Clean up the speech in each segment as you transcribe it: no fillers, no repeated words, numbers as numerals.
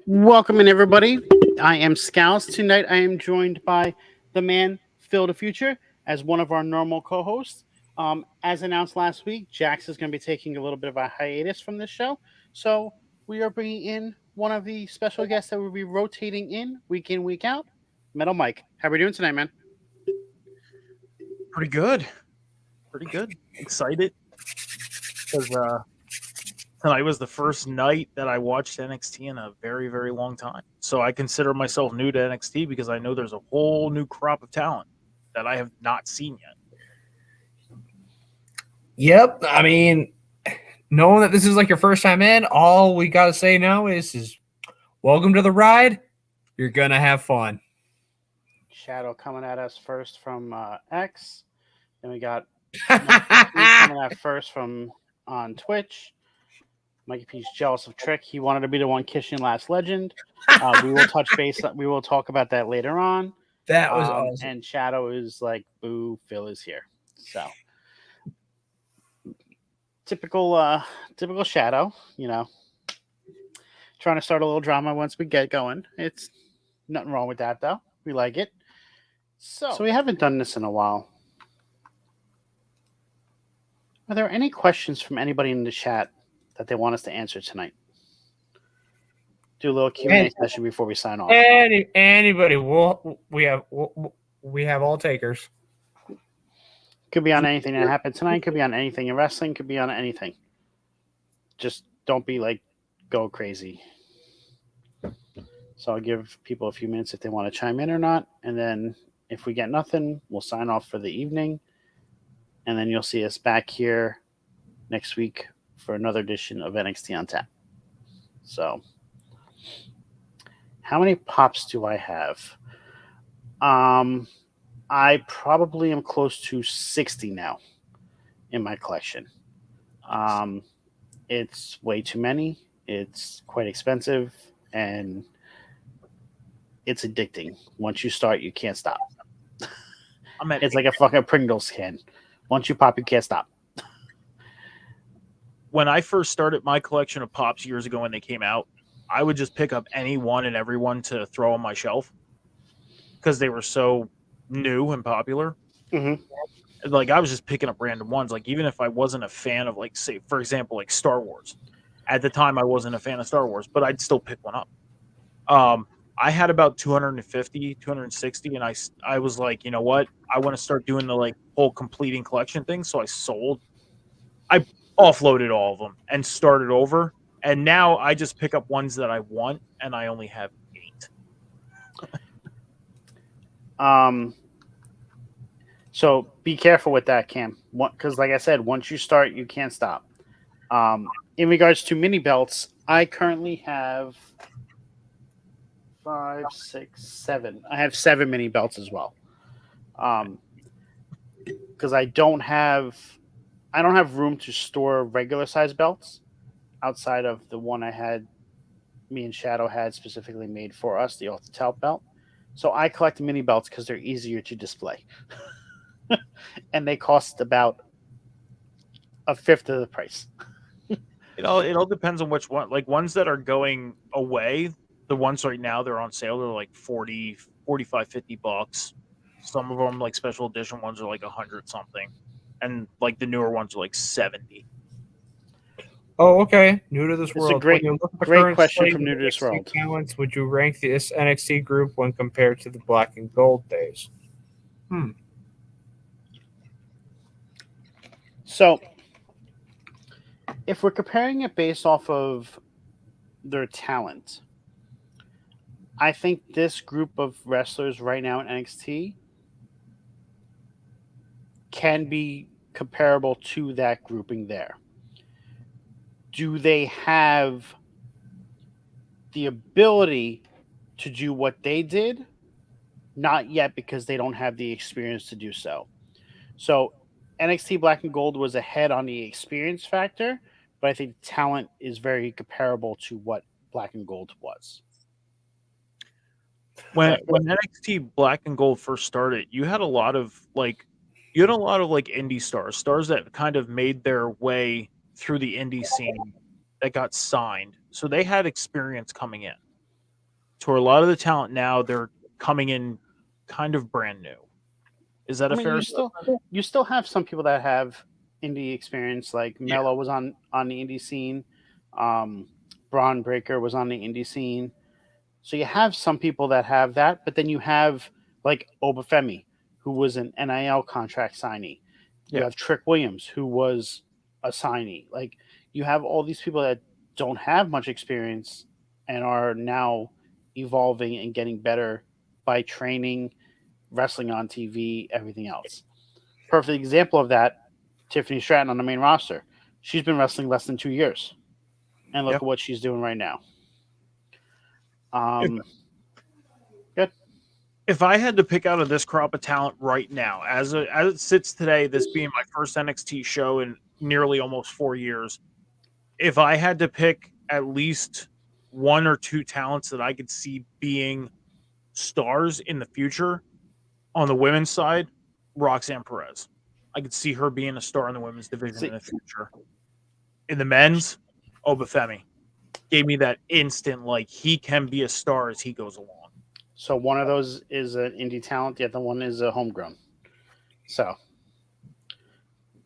Welcome in, everybody. I am Scalz. Tonight, I am joined by the man, Phil the Future, as one of our normal co hosts. As announced last week, Jax is going to be taking a little bit of a hiatus from this show. So, we are bringing in one of the special guests that will be rotating in, week out, Metal Mike. How are we doing tonight, man? Pretty good. Pretty good. Excited because tonight was the first night that I watched NXT in a very, very long time. So I consider myself new to NXT because I know there's a whole new crop of talent that I have not seen yet. Yep. I mean, knowing that this is like your first time in, all we got to say now is welcome to the ride. You're going to have fun. Shadow coming at us first from X. Then we got coming at first from on Twitch. Mikey P's jealous of Trick. He wanted to be the one kissing Last Legend. We will touch base. We will talk about that later on. That was awesome. And Shadow is like, boo, Phil is here. So typical Shadow, trying to start a little drama once we get going. It's nothing wrong with that, though. We like it. So we haven't done this in a while. Are there any questions from anybody in the chat that they want us to answer tonight? Do a little Q&A session before we sign off. Anybody? We have all takers. Could be on anything that happened tonight. Could be on anything in wrestling. Could be on anything. Just don't be like go crazy. So I'll give people a few minutes if they want to chime in or not, and then if we get nothing, we'll sign off for the evening, and then you'll see us back here next week for another edition of NXT on Tap. So, how many pops do I have? I probably am close to 60 now in my collection. It's way too many. It's quite expensive, and it's addicting. Once you start, you can't stop. It's like a fucking Pringles can. Once you pop, you can't stop. When I first started my collection of pops years ago when they came out, I would just pick up any one and every one to throw on my shelf because they were so new and popular. Mm-hmm. Like I was just picking up random ones. Like even if I wasn't a fan of, like, say, for example, like Star Wars. At the time, I wasn't a fan of Star Wars, but I'd still pick one up. I had about 250, 260, and I was like, you know what? I want to start doing the like whole completing collection thing. So I offloaded all of them and started over. And now I just pick up ones that I want, and I only have 8. So be careful with that, Cam. Because like I said, once you start, you can't stop. In regards to mini belts, I currently have 5, 6, 7. I have 7 mini belts as well. Because I don't have room to store regular size belts outside of the one me and Shadow had specifically made for us, the off the top belt. So I collect mini belts because they're easier to display. And they cost about a fifth of the price. It all depends on which one. Like ones that are going away, the ones right now they're on sale. They're like 40, 45, $50. Some of them, like special edition ones, are like 100 something, and like the newer ones are like 70. Oh, okay. New to this It's world. a great question from New to this world. Talents, would you rank this NXT group when compared to the Black and Gold days? So, if we're comparing it based off of their talent, I think this group of wrestlers right now in NXT can be comparable to that grouping there. Do they have the ability to do what they did? Not yet, because they don't have the experience to do so. So NXT Black and Gold was ahead on the experience factor, but I think talent is very comparable to what Black and Gold was. When NXT Black and Gold first started, you had a lot of like indie stars that kind of made their way through the indie scene that got signed So they had experience coming in. To a lot of the talent now, they're coming in kind of brand new. Is that I a mean, fair? you still have some people that have indie experience, like Yeah. Mello was on the indie scene, um, Braun Breaker was on the indie scene. So you have some people that have that, but then you have like Obafemi, who was an NIL contract signee. You Yeah. have Trick Williams, who was a signee. Like you have all these people that don't have much experience and are now evolving and getting better by training, wrestling on TV, everything else. Perfect example of that, Tiffany Stratton on the main roster. She's been wrestling less than 2 years. And look Yep. at what she's doing right now. If, Good. if I had to pick out of this crop of talent right now, as it sits today, this being my first NXT show in nearly almost 4 years, if I had to pick at least one or two talents that I could see being stars in the future on the women's side, Roxanne Perez. I could see her being a star in the women's division in the future. In the men's, Obafemi gave me that instant, like, he can be a star as he goes along. So one of those is an indie talent, the other one is a homegrown. So,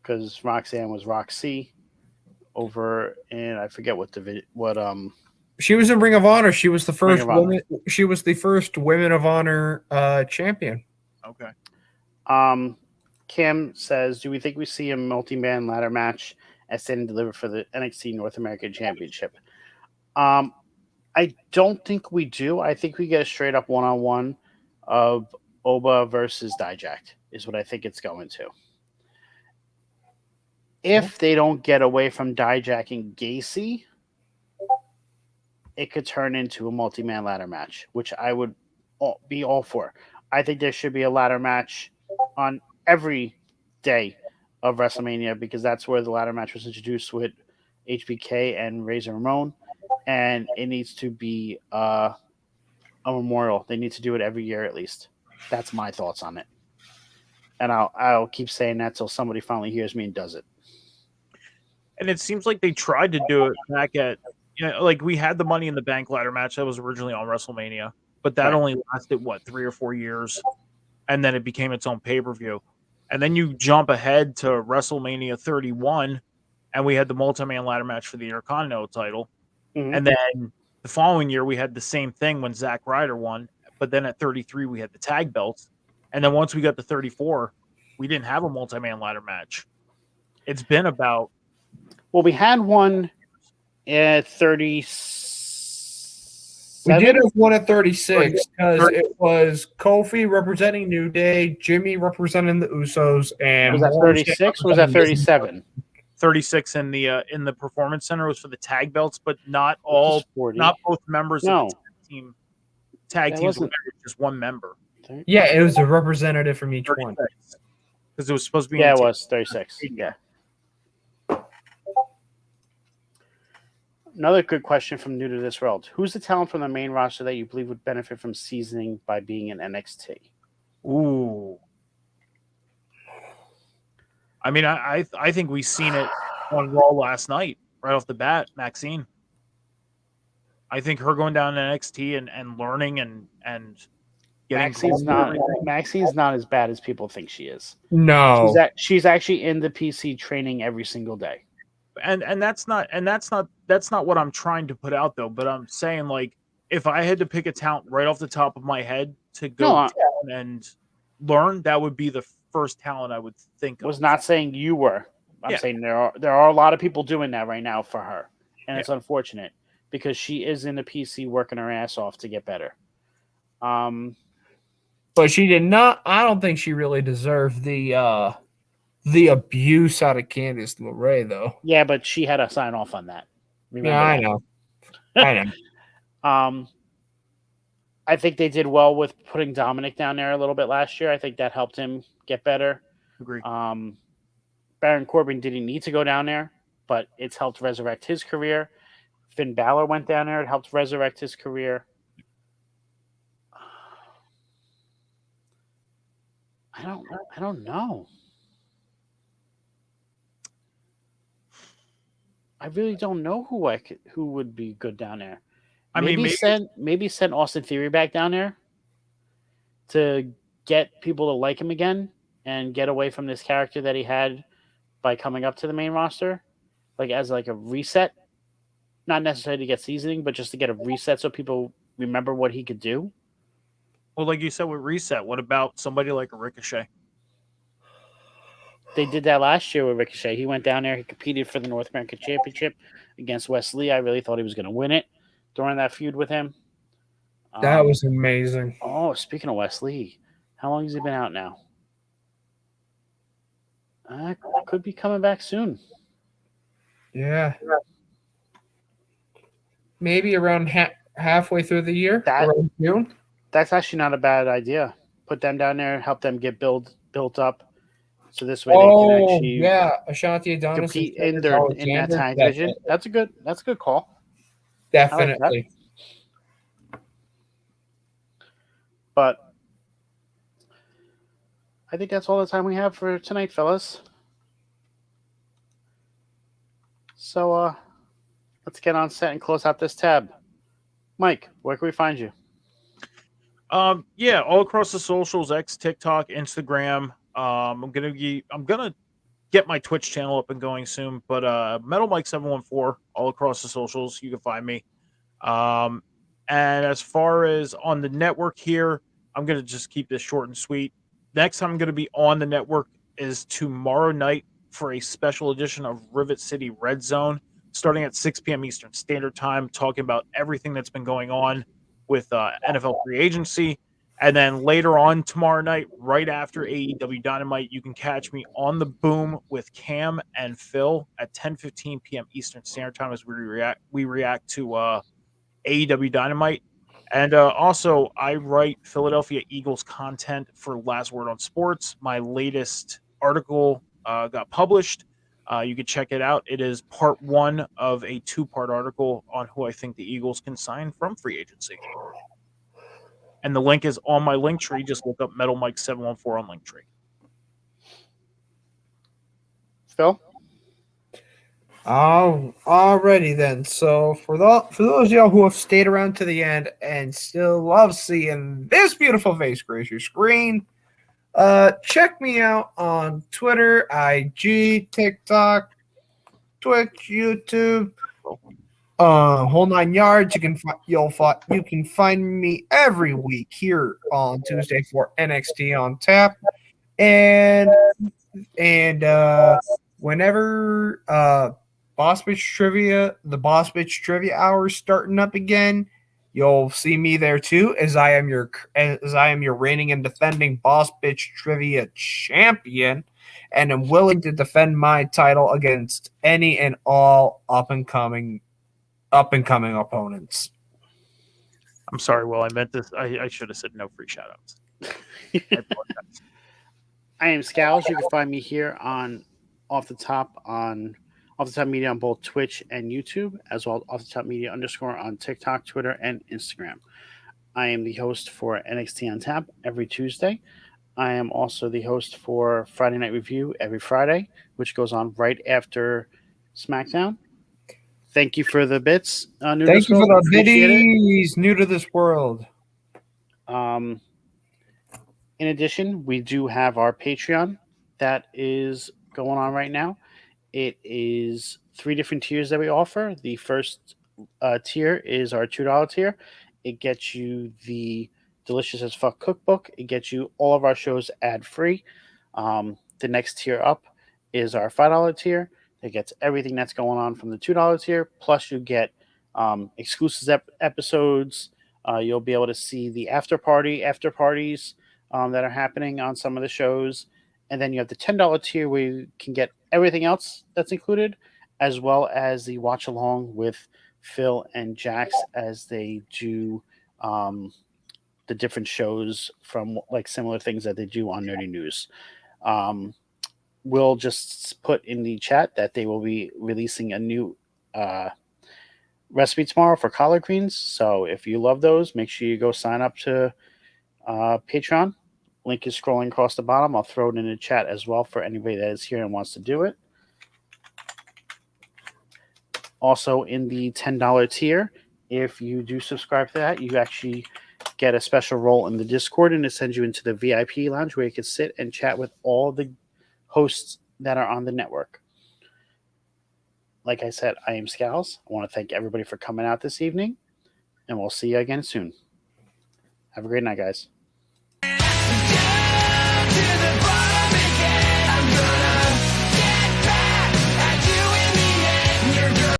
because Roxanne was Roxy over in I forget what She was in Ring of Honor. She was the first of Honor. woman. She was the first Women of Honor champion. Okay. Kim says, do we think we see a multi-man ladder match as Stand delivered for the NXT North American Championship? I don't think we do. I think we get a straight up one-on-one of Oba versus Dijak is what I think it's going to. If they don't get away from Dijak and Gacy, it could turn into a multi-man ladder match, which I would be all for. I think there should be a ladder match on every day of WrestleMania because that's where the ladder match was introduced with HBK and Razor Ramon, and it needs to be a memorial. They need to do it every year at least. That's my thoughts on it, and I'll keep saying that till somebody finally hears me and does it. And it seems like they tried to do it back at, like we had the Money in the Bank ladder match that was originally on WrestleMania, but that only lasted, 3 or 4 years, and then it became its own pay-per-view. And then you jump ahead to WrestleMania 31, and we had the multi-man ladder match for the Intercontinental title. Mm-hmm. And then the following year, we had the same thing when Zack Ryder won, but then at 33, we had the tag belts. And then once we got to 34, we didn't have a multi-man ladder match. It's been about... Well, we had one at 37. We did have one at 36 because it was Kofi representing New Day, Jimmy representing the Usos, and was that 36 or was that 37? 36 in the Performance Center was for the tag belts, but not both members of the tag teams were just one member. Yeah, it was a representative from each one. Because it was supposed to be... Yeah, it was 36. Yeah. Another good question from New to This World. Who's the talent from the main roster that you believe would benefit from seasoning by being in NXT? Ooh. I mean, I think we've seen it on Raw last night, right off the bat, Maxine. I think her going down to NXT and learning and getting... Maxine's not as bad as people think she is. No. She's actually in the PC training every single day. And that's not what I'm trying to put out though, but I'm saying, like, if I had to pick a talent right off the top of my head to go and learn, that would be the first talent I would think of. Was not saying you were. I'm saying there are a lot of people doing that right now for her. And it's unfortunate because she is in the PC working her ass off to get better. But she did not. I don't think she really deserved the abuse out of Candice LeRae, though. Yeah, but she had to sign off on that. Remember I know. I think they did well with putting Dominic down there a little bit last year. I think that helped him get better. Agree. Baron Corbin didn't need to go down there, but it's helped resurrect his career. Finn Balor went down there. It helped resurrect his career. I don't know. I really don't know who would be good down there. I mean, Maybe send Austin Theory back down there to get people to like him again and get away from this character that he had by coming up to the main roster, like as like a reset, not necessarily to get seasoning, but just to get a reset so people remember what he could do. well, like you said with Reset, what about somebody like a Ricochet? They did that last year with Ricochet. He went down there, he competed for the North American Championship against Wes Lee. I really thought he was going to win it during that feud with him. That was amazing. Oh, speaking of Wes Lee, how long has he been out now? Could be coming back soon. Yeah. Maybe around halfway through the year, around June. That's actually not a bad idea. Put them down there, help them get built up, so this way they can actually Ashanti Adonis compete in that tag division. That's a good call. Definitely. But I think that's all the time we have for tonight, fellas. So let's get on set and close out this tab. Mike, where can we find you? Yeah, all across the socials, X, TikTok, Instagram. I'm gonna get my Twitch channel up and going soon. But Metal Mike 714 all across the socials, you can find me. And as far as on the network here, I'm gonna just keep this short and sweet. Next time I'm gonna be on the network is tomorrow night for a special edition of Rivet City Red Zone, starting at 6 p.m. Eastern Standard Time, talking about everything that's been going on with NFL free agency. And then later on tomorrow night, right after AEW Dynamite, you can catch me on the Boom with Cam and Phil at 10:15 p.m. Eastern Standard Time as we react to AEW Dynamite. And also, I write Philadelphia Eagles content for Last Word on Sports. My latest article got published. You can check it out. It is part one of a two-part article on who I think the Eagles can sign from free agency. And the link is on my link tree. Just look up Metal Mike 714 on Linktree. Phil? Alrighty then. So for those of y'all who have stayed around to the end and still love seeing this beautiful face grace your screen, check me out on Twitter, IG, TikTok, Twitch, YouTube, whole 9 yards. You can find me every week here on Tuesday for NXT on Tap, and whenever Boss Bitch Trivia Hour starting up again, you'll see me there too, as I am your reigning and defending Boss Bitch Trivia champion, and am willing to defend my title against any and all up and coming opponents. I'm sorry, Will. I meant this. I should have said no free shoutouts. I am Scalz. You can find me here on Off the Top Media on both Twitch and YouTube, as well as Off the Top Media _ on TikTok, Twitter, and Instagram. I am the host for NXT on Tap every Tuesday. I am also the host for Friday Night Review every Friday, which goes on right after SmackDown. Thank you for the bits. Thank you for the biddies, new to this world. In addition, we do have our Patreon that is going on right now. It is 3 different tiers that we offer. The first tier is our $2 tier. It gets you the Delicious as Fuck cookbook. It gets you all of our shows ad-free. The next tier up is our $5 tier. It gets everything that's going on from the $2 tier. Plus, you get exclusive episodes. You'll be able to see the after parties that are happening on some of the shows. And then you have the $10 tier where you can get everything else that's included, as well as the watch along with Phil and Jax as they do the different shows from like similar things that they do on Nerdy News. We'll just put in the chat that they will be releasing a new recipe tomorrow for collard greens. So if you love those, make sure you go sign up to Patreon. Link is scrolling across the bottom. I'll throw it in the chat as well for anybody that is here and wants to do it. Also, in the $10 tier, if you do subscribe to that, you actually get a special role in the Discord, and it sends you into the VIP lounge where you can sit and chat with all the hosts that are on the network. Like I said, I am Scalz. I want to thank everybody for coming out this evening, and we'll see you again soon. Have a great night, guys.